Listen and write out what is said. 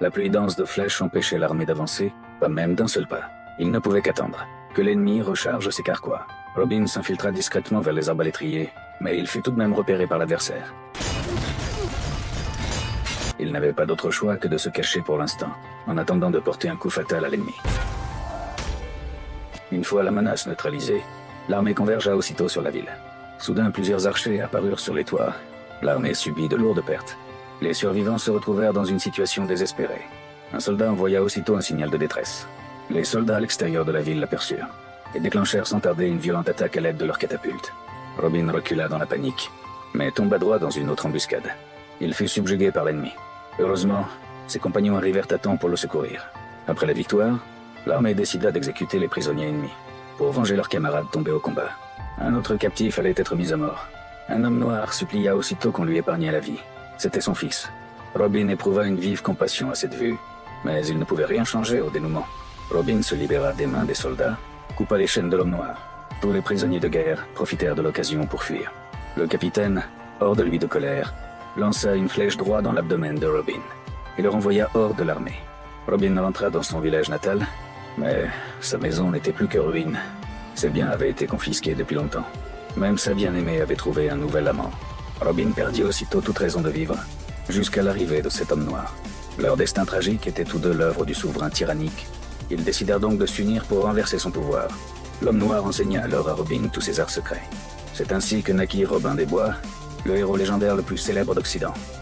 La pluie dense de flèches empêchait l'armée d'avancer, pas même d'un seul pas. Il ne pouvait qu'attendre que l'ennemi recharge ses carquois. Robin s'infiltra discrètement vers les arbalétriers, mais il fut tout de même repéré par l'adversaire. Il n'avait pas d'autre choix que de se cacher pour l'instant, en attendant de porter un coup fatal à l'ennemi. Une fois la menace neutralisée, l'armée convergea aussitôt sur la ville. Soudain, plusieurs archers apparurent sur les toits. L'armée subit de lourdes pertes. Les survivants se retrouvèrent dans une situation désespérée. Un soldat envoya aussitôt un signal de détresse. Les soldats à l'extérieur de la ville l'aperçurent et déclenchèrent sans tarder une violente attaque à l'aide de leurs catapultes. Robin recula dans la panique, mais tomba droit dans une autre embuscade. Il fut subjugué par l'ennemi. Heureusement, ses compagnons arrivèrent à temps pour le secourir. Après la victoire, l'armée décida d'exécuter les prisonniers ennemis, pour venger leurs camarades tombés au combat. Un autre captif allait être mis à mort. Un homme noir supplia aussitôt qu'on lui épargnait la vie. C'était son fils. Robin éprouva une vive compassion à cette vue, mais il ne pouvait rien changer au dénouement. Robin se libéra des mains des soldats, coupa les chaînes de l'homme noir. Tous les prisonniers de guerre profitèrent de l'occasion pour fuir. Le capitaine, hors de lui de colère, lança une flèche droit dans l'abdomen de Robin et le renvoya hors de l'armée. Robin rentra dans son village natal, mais sa maison n'était plus que ruine. Ses biens avaient été confisqués depuis longtemps. Même sa bien-aimée avait trouvé un nouvel amant. Robin perdit aussitôt toute raison de vivre, jusqu'à l'arrivée de cet homme noir. Leur destin tragique était tous deux l'œuvre du souverain tyrannique. Ils décidèrent donc de s'unir pour renverser son pouvoir. L'homme noir enseigna alors à Robin tous ses arts secrets. C'est ainsi que naquit Robin des Bois, le héros légendaire le plus célèbre d'Occident.